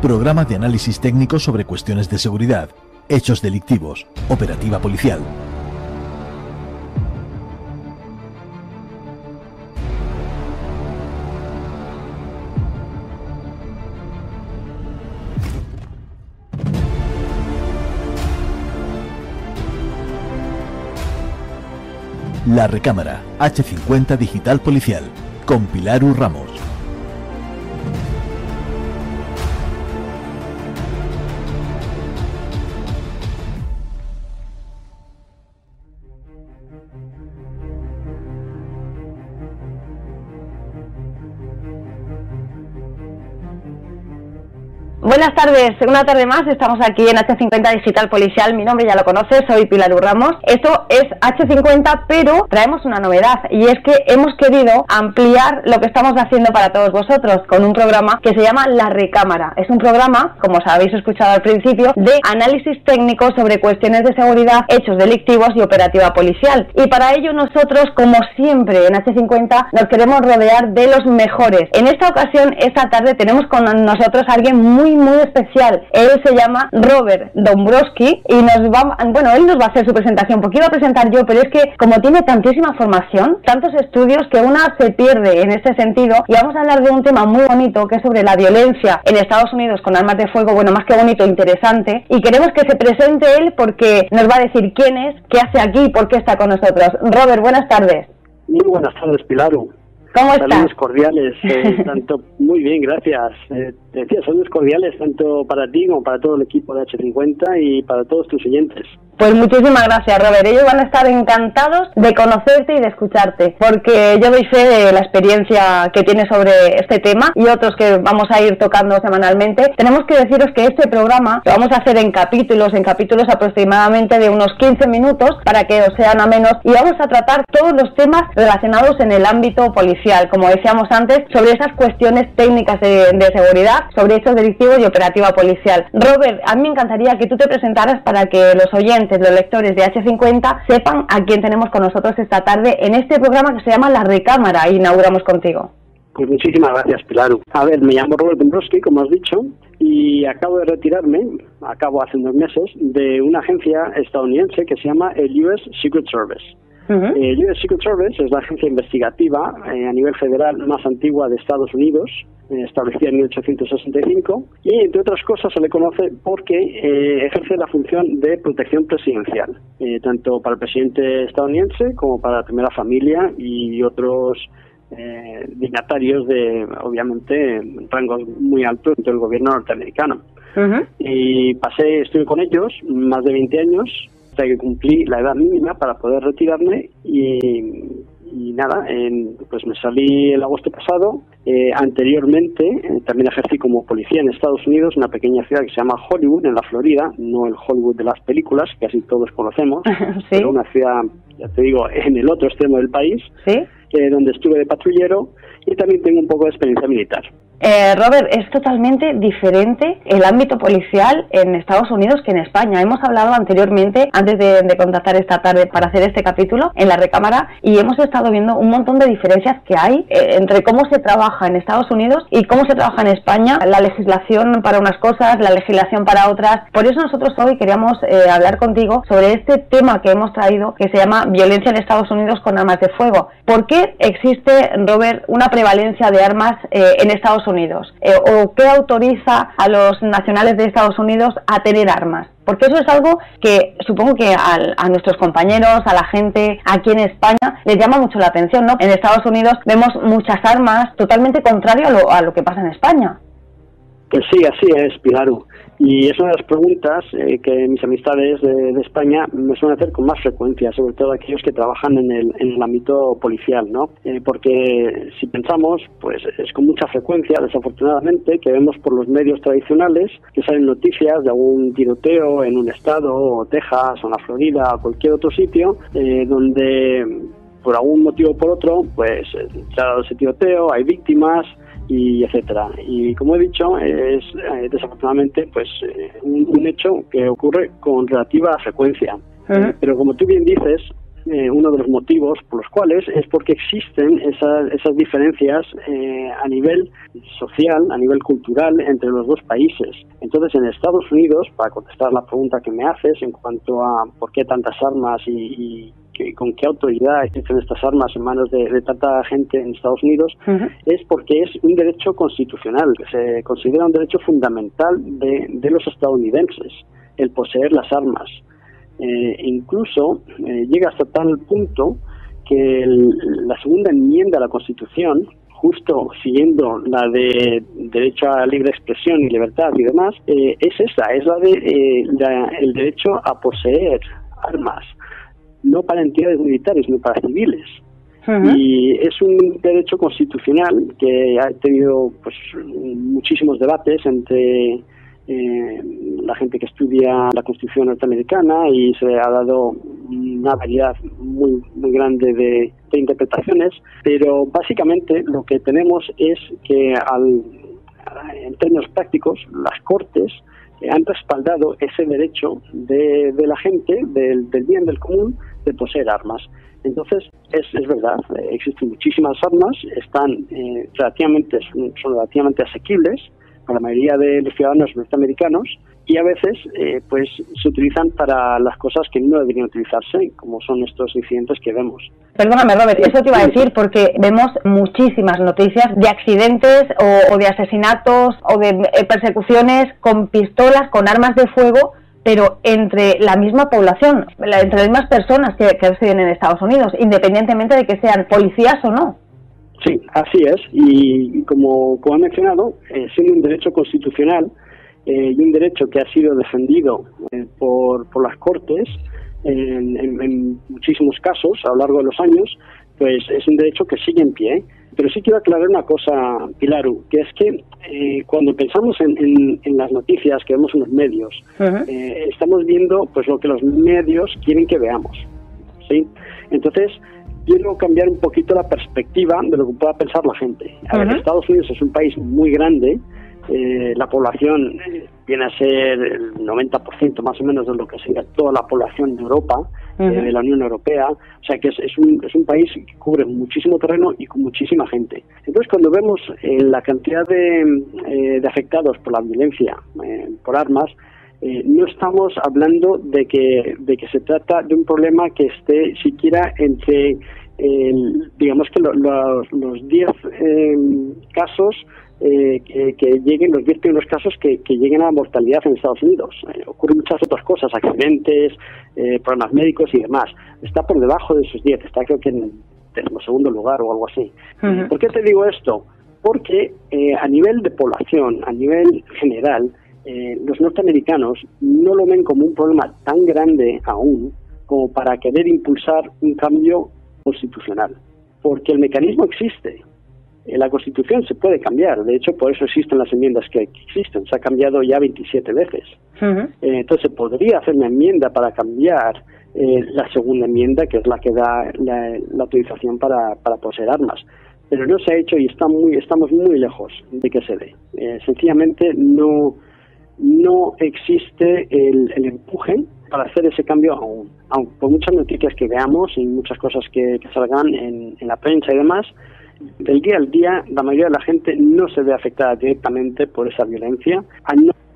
Programa de análisis técnico sobre cuestiones de seguridad, hechos delictivos, operativa policial. La Recámara, H50 Digital Policial, con Pilar U. Ramos. Buenas tardes, una tarde más, estamos aquí en H50 Digital Policial, mi nombre ya lo conoces, soy Pilar U. Ramos. Esto es H50, pero traemos una novedad, y es que hemos querido ampliar lo que estamos haciendo para todos vosotros, con un programa que se llama La Recámara. Es un programa, como os habéis escuchado al principio, de análisis técnico sobre cuestiones de seguridad, hechos delictivos y operativa policial. Y para ello nosotros, como siempre en H50, nos queremos rodear de los mejores. En esta ocasión, esta tarde, tenemos con nosotros a alguien muy especial. Él se llama Robert Dombrowski y él nos va a hacer su presentación, porque iba a presentar yo, pero es que como tiene tantísima formación, tantos estudios, que una se pierde en este sentido, y vamos a hablar de un tema muy bonito que es sobre la violencia en Estados Unidos con armas de fuego. Bueno, más que bonito, interesante, y queremos que se presente él porque nos va a decir quién es, qué hace aquí y por qué está con nosotros. Robert, buenas tardes. Muy buenas tardes, Pilar. ¿Cómo estás? Saludos cordiales, muy bien, gracias. Te decía, saludos cordiales tanto para ti como para todo el equipo de H50 y para todos tus oyentes. Pues muchísimas gracias, Robert. Ellos van a estar encantados de conocerte y de escucharte, porque yo doy fe de la experiencia que tienes sobre este tema y otros que vamos a ir tocando semanalmente. Tenemos que deciros que este programa lo vamos a hacer en capítulos aproximadamente de unos 15 minutos, para que os sean amenos, y vamos a tratar todos los temas relacionados en el ámbito policial, como decíamos antes, sobre esas cuestiones técnicas de seguridad, sobre hechos delictivos y operativa policial. Robert, a mí me encantaría que tú te presentaras para que los oyentes, los lectores de H50 sepan a quién tenemos con nosotros esta tarde en este programa que se llama La Recámara, y inauguramos contigo. Pues muchísimas gracias, Pilar. A ver, me llamo Robert Dombrowski, como has dicho, y acabo de retirarme, hace unos meses, de una agencia estadounidense que se llama el US Secret Service. El US Secret Service es la agencia investigativa a nivel federal más antigua de Estados Unidos, establecida en 1865, y entre otras cosas se le conoce porque ejerce la función de protección presidencial, tanto para el presidente estadounidense como para la primera familia y otros dignatarios de, obviamente, rangos muy altos dentro del gobierno norteamericano. Y estuve con ellos más de 20 años, hasta que cumplí la edad mínima para poder retirarme, y nada, pues me salí el agosto pasado. Anteriormente también ejercí como policía en Estados Unidos, en una pequeña ciudad que se llama Hollywood, en la Florida, no el Hollywood de las películas, que casi todos conocemos, ¿sí? Pero una ciudad, ya te digo, en el otro extremo del país, ¿sí? Donde estuve de patrullero, y también tengo un poco de experiencia militar. Robert, es totalmente diferente el ámbito policial en Estados Unidos que en España. Hemos hablado anteriormente, antes de contactar esta tarde para hacer este capítulo en La Recámara, y hemos estado viendo un montón de diferencias que hay entre cómo se trabaja en Estados Unidos y cómo se trabaja en España, la legislación para unas cosas, la legislación para otras. Por eso nosotros hoy queríamos hablar contigo sobre este tema que hemos traído, que se llama violencia en Estados Unidos con armas de fuego. ¿Por qué existe, Robert, una prevalencia de armas en Estados Unidos? ¿O qué autoriza a los nacionales de Estados Unidos a tener armas? Porque eso es algo que supongo que a nuestros compañeros, a la gente aquí en España, les llama mucho la atención, ¿no? En Estados Unidos vemos muchas armas, totalmente contrario a lo que pasa en España. Pues sí, así es, Pilaru. Y es una de las preguntas que mis amistades de España me suelen hacer con más frecuencia, sobre todo aquellos que trabajan en el ámbito policial, ¿no? Porque si pensamos, pues es con mucha frecuencia, desafortunadamente, que vemos por los medios tradicionales que salen noticias de algún tiroteo en un estado, o Texas, o en la Florida, o cualquier otro sitio, donde por algún motivo o por otro, pues se ha dado ese tiroteo, hay víctimas, y etcétera. Y como he dicho, es desafortunadamente pues un hecho que ocurre con relativa frecuencia. Pero como tú bien dices, uno de los motivos por los cuales es porque existen esas diferencias a nivel social, a nivel cultural entre los dos países. Entonces, en Estados Unidos, para contestar la pregunta que me haces en cuanto a por qué tantas armas y con qué autoridad existen estas armas en manos de tanta gente en Estados Unidos, es porque es un derecho constitucional, que se considera un derecho fundamental de los estadounidenses, el poseer las armas. Incluso llega hasta tal punto que la segunda enmienda a la Constitución, justo siguiendo la de derecho a libre expresión y libertad y demás, es la de el derecho a poseer armas, no para entidades militares, sino para civiles. Y es un derecho constitucional que ha tenido pues muchísimos debates entre la gente que estudia la Constitución norteamericana, y se ha dado una variedad muy grande de interpretaciones, pero básicamente lo que tenemos es que en términos prácticos las Cortes han respaldado ese derecho de la gente, del bien del común, de poseer armas. Entonces, es verdad, existen muchísimas armas, son relativamente asequibles para la mayoría de los ciudadanos norteamericanos, y a veces pues se utilizan para las cosas que no deberían utilizarse, como son estos incidentes que vemos. Perdóname, Robert, eso te iba a decir, porque vemos muchísimas noticias de accidentes o de asesinatos o de persecuciones con pistolas, con armas de fuego, pero entre la misma población, entre las mismas personas que residen en Estados Unidos, independientemente de que sean policías o no. Sí, así es, y como he mencionado, siendo un derecho constitucional y un derecho que ha sido defendido por las Cortes en muchísimos casos a lo largo de los años, pues es un derecho que sigue en pie. Pero sí quiero aclarar una cosa, Pilaru, que es que cuando pensamos en las noticias que vemos en los medios, estamos viendo pues lo que los medios quieren que veamos, ¿sí? Entonces, quiero cambiar un poquito la perspectiva de lo que pueda pensar la gente. A ver, Estados Unidos es un país muy grande, la población viene a ser el 90% más o menos de lo que sería toda la población de Europa, de la Unión Europea, o sea que es un país que cubre muchísimo terreno y con muchísima gente. Entonces, cuando vemos la cantidad de afectados por la violencia por armas, no estamos hablando de que se trata de un problema que esté siquiera entre, digamos que los 10 casos que lleguen, los 10 primeros casos que lleguen a la mortalidad en Estados Unidos. Ocurren muchas otras cosas, accidentes, problemas médicos y demás. Está por debajo de esos 10, está creo que en 12º lugar o algo así. ¿Por qué te digo esto? Porque a nivel de población, a nivel general, los norteamericanos no lo ven como un problema tan grande aún como para querer impulsar un cambio constitucional, porque el mecanismo existe. La Constitución se puede cambiar, de hecho por eso existen las enmiendas que existen, se ha cambiado ya 27 veces. Entonces se podría hacer una enmienda para cambiar la segunda enmienda, que es la que da la autorización para poseer armas, pero no se ha hecho y estamos muy lejos de que se dé. Sencillamente no existe el empuje para hacer ese cambio aún por muchas noticias que veamos y muchas cosas que salgan en la prensa y demás. Del día al día, la mayoría de la gente no se ve afectada directamente por esa violencia,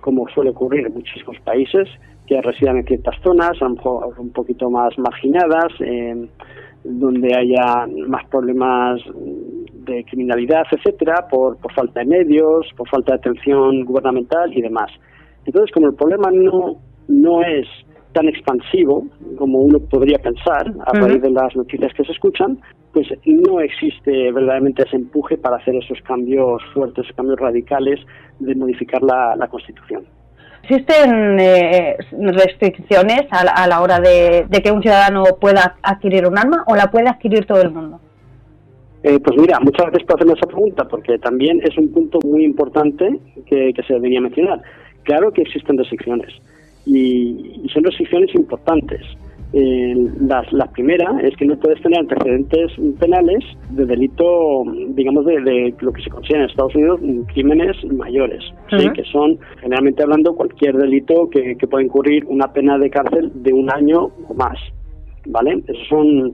como suele ocurrir en muchísimos países que residen en ciertas zonas, a lo mejor un poquito más marginadas, donde haya más problemas de criminalidad, etcétera, por falta de medios, por falta de atención gubernamental y demás. Entonces, como el problema no es tan expansivo como uno podría pensar a raíz de las noticias que se escuchan, pues no existe verdaderamente ese empuje para hacer esos cambios fuertes, esos cambios radicales de modificar la Constitución. ¿Existen restricciones a la hora de que un ciudadano pueda adquirir un arma, o la puede adquirir todo el mundo? Pues mira, muchas gracias por hacerme esa pregunta, porque también es un punto muy importante que se debería mencionar. Claro que existen restricciones, y son restricciones importantes. La primera es que no puedes tener antecedentes penales de delito, digamos, de lo que se considera en Estados Unidos crímenes mayores, ¿sí? Que son, generalmente hablando, cualquier delito que pueda incurrir una pena de cárcel de 1 año o más, ¿vale? Esos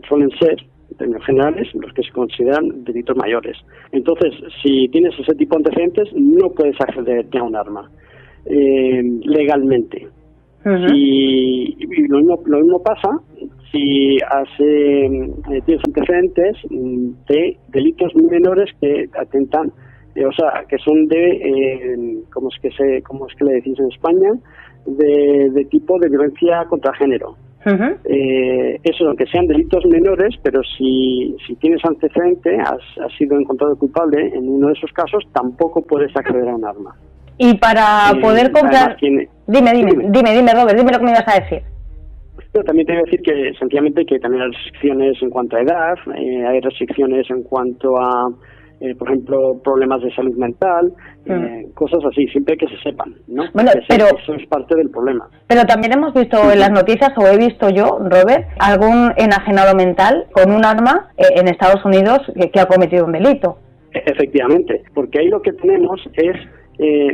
suelen ser, en términos generales, los que se consideran delitos mayores. Entonces, si tienes ese tipo de antecedentes, no puedes acceder a un arma legalmente. Y lo mismo pasa si tienes antecedentes de delitos menores que atentan, o sea, que son de, ¿cómo es que le decís en España? De tipo de violencia contra género. Eso, aunque sean delitos menores, pero si tienes antecedente, has sido encontrado culpable en uno de esos casos, tampoco puedes acceder a un arma. Y para poder comprar... Dime, Robert, dime lo que me ibas a decir. Pero también te voy a decir que, sencillamente, que también hay restricciones en cuanto a edad, hay restricciones en cuanto a, por ejemplo, problemas de salud mental, cosas así, siempre que se sepan, ¿no? Bueno, pero eso es parte del problema. Pero también hemos visto en las noticias, o he visto yo, Robert, algún enajenado mental con un arma en Estados Unidos que ha cometido un delito. Efectivamente, porque ahí lo que tenemos es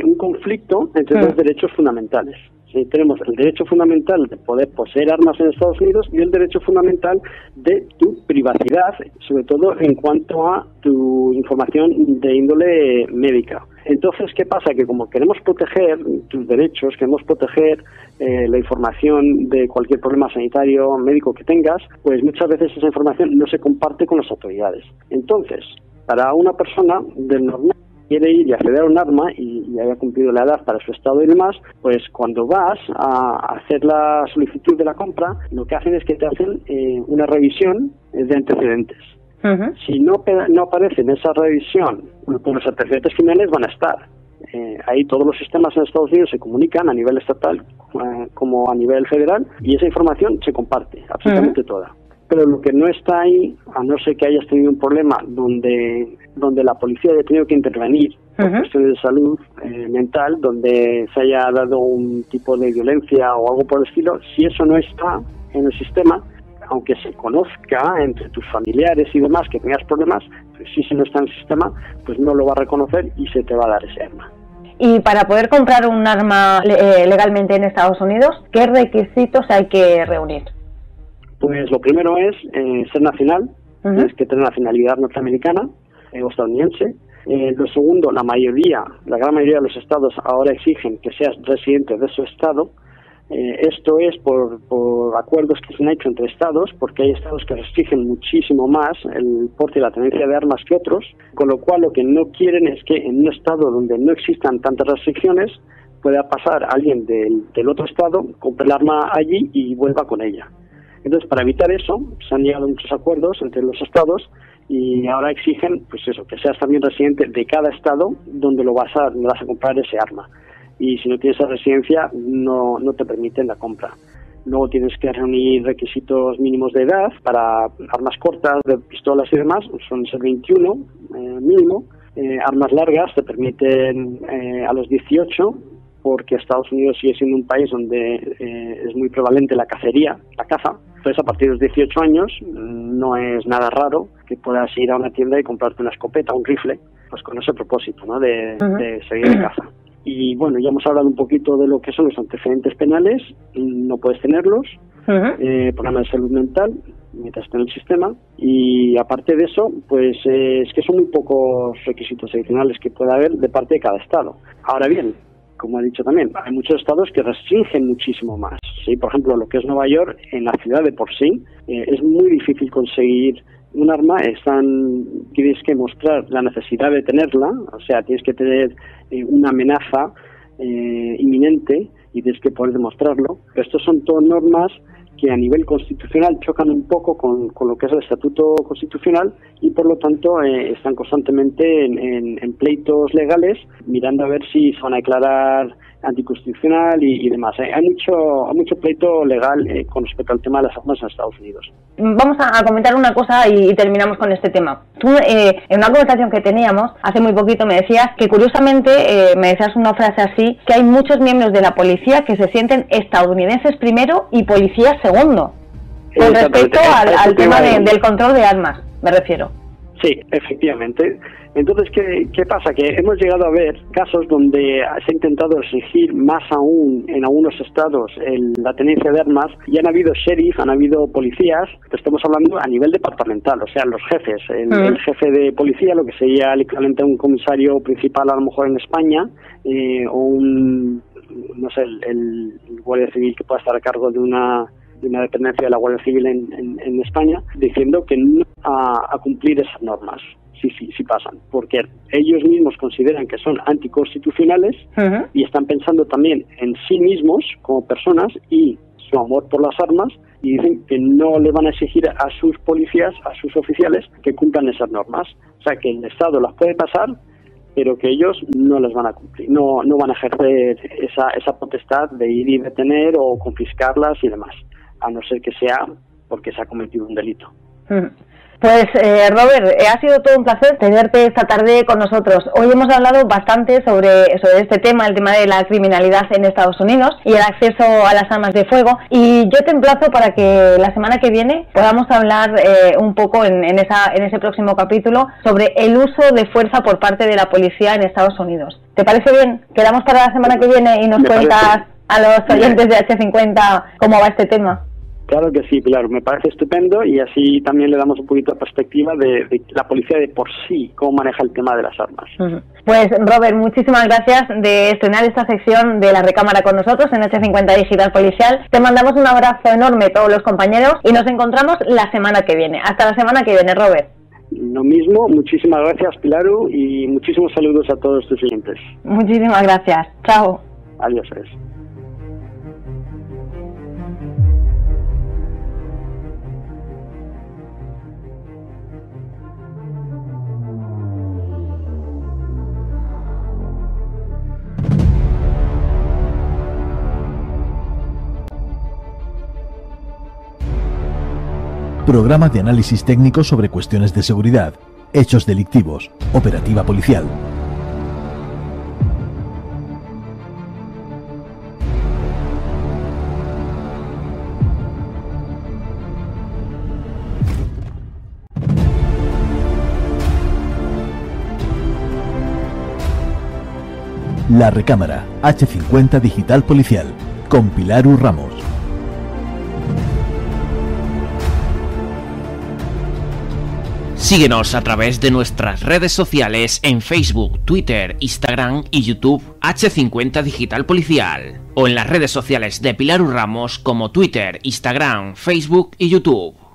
un conflicto entre dos derechos fundamentales. Sí, tenemos el derecho fundamental de poder poseer armas en Estados Unidos y el derecho fundamental de tu privacidad, sobre todo en cuanto a tu información de índole médica. Entonces, ¿qué pasa? Que como queremos proteger tus derechos, queremos proteger la información de cualquier problema sanitario, médico que tengas, pues muchas veces esa información no se comparte con las autoridades. Entonces, para una persona del normal quiere ir y acceder a un arma y haya cumplido la edad para su estado y demás, pues cuando vas a hacer la solicitud de la compra, lo que hacen es que te hacen una revisión de antecedentes. Si no aparece en esa revisión, pues los antecedentes criminales van a estar. Ahí todos los sistemas en Estados Unidos se comunican a nivel estatal como a nivel federal y esa información se comparte, absolutamente toda. Pero lo que no está ahí, a no ser que hayas tenido un problema donde la policía haya tenido que intervenir por cuestiones de salud mental, donde se haya dado un tipo de violencia o algo por el estilo, si eso no está en el sistema, aunque se conozca entre tus familiares y demás que tengas problemas, pues si no está en el sistema, pues no lo va a reconocer y se te va a dar ese arma. Y para poder comprar un arma legalmente en Estados Unidos, ¿qué requisitos hay que reunir? Pues lo primero es ser nacional, tienes que tener nacionalidad norteamericana o estadounidense. Lo segundo, la gran mayoría de los estados ahora exigen que seas residente de su estado. Esto es por acuerdos que se han hecho entre estados, porque hay estados que restringen muchísimo más el porte y la tenencia de armas que otros, con lo cual lo que no quieren es que en un estado donde no existan tantas restricciones pueda pasar alguien del otro estado, compre el arma allí y vuelva con ella. Entonces, para evitar eso, se han llegado a muchos acuerdos entre los estados y ahora exigen, pues eso, que seas también residente de cada estado donde vas a comprar ese arma. Y si no tienes esa residencia, no te permiten la compra. Luego tienes que reunir requisitos mínimos de edad para armas cortas, de pistolas y demás, son ser 21 mínimo. Armas largas te permiten a los 18, porque Estados Unidos sigue siendo un país donde es muy prevalente la caza. Entonces, a partir de los 18 años no es nada raro que puedas ir a una tienda y comprarte una escopeta, un rifle, pues con ese propósito, ¿no? de seguir de caza. Y bueno, ya hemos hablado un poquito de lo que son los antecedentes penales, no puedes tenerlos, problemas de salud mental, mientras esté en el sistema, y aparte de eso, pues es que son muy pocos requisitos adicionales que pueda haber de parte de cada estado. Ahora bien, como he dicho también, hay muchos estados que restringen muchísimo más. ¿Sí? Por ejemplo, lo que es Nueva York, en la ciudad de por sí, es muy difícil conseguir un arma. Tienes que mostrar la necesidad de tenerla, o sea, tienes que tener una amenaza inminente y tienes que poder demostrarlo. Pero estos son todas normas que a nivel constitucional chocan un poco con lo que es el estatuto constitucional y por lo tanto están constantemente en pleitos legales mirando a ver si se van a declarar anticonstitucional y demás. Hay mucho pleito legal con respecto al tema de las armas en Estados Unidos. Vamos a comentar una cosa y terminamos con este tema. Tú, en una conversación que teníamos hace muy poquito, me decías que curiosamente, me decías una frase así, que hay muchos miembros de la policía que se sienten estadounidenses primero y policías segundo. Con respecto al tema del control de armas, me refiero. Sí, efectivamente. Entonces, ¿qué pasa? Que hemos llegado a ver casos donde se ha intentado exigir más aún en algunos estados la tenencia de armas y han habido sheriff, han habido policías, estamos hablando a nivel departamental, o sea, los jefes, el jefe de policía, lo que sería el equivalente a un comisario principal a lo mejor en España, o un, no sé, el guardia civil que pueda estar a cargo de una dependencia de la Guardia Civil en España, diciendo que no a cumplir esas normas. Sí pasan, porque ellos mismos consideran que son anticonstitucionales y están pensando también en sí mismos como personas y su amor por las armas, y dicen que no le van a exigir a sus policías, a sus oficiales, que cumplan esas normas. O sea, que el Estado las puede pasar, pero que ellos no las van a cumplir, no van a ejercer esa potestad de ir y detener o confiscarlas y demás, a no ser que sea porque se ha cometido un delito. Pues Robert, ha sido todo un placer tenerte esta tarde con nosotros. Hoy hemos hablado bastante sobre este tema, el tema de la criminalidad en Estados Unidos y el acceso a las armas de fuego, y yo te emplazo para que la semana que viene podamos hablar un poco en ese próximo capítulo sobre el uso de fuerza por parte de la policía en Estados Unidos. ¿Te parece bien? Quedamos para la semana que viene y nos cuentas a los oyentes de H50 cómo va este tema. Claro que sí, Pilar, me parece estupendo, y así también le damos un poquito de perspectiva de la policía de por sí, cómo maneja el tema de las armas. Pues Robert, muchísimas gracias de estrenar esta sección de la recámara con nosotros en H50 Digital Policial. Te mandamos un abrazo enorme todos los compañeros y nos encontramos la semana que viene. Hasta la semana que viene, Robert. Lo mismo, muchísimas gracias, Pilaru, y muchísimos saludos a todos tus oyentes. Muchísimas gracias. Chao. Adiós. Programa de análisis técnico sobre cuestiones de seguridad, hechos delictivos, operativa policial. La Recámara, H50 Digital Policial, con Pilaru Ramos. Síguenos a través de nuestras redes sociales en Facebook, Twitter, Instagram y YouTube H50 Digital Policial, o en las redes sociales de Pilaru Ramos como Twitter, Instagram, Facebook y YouTube.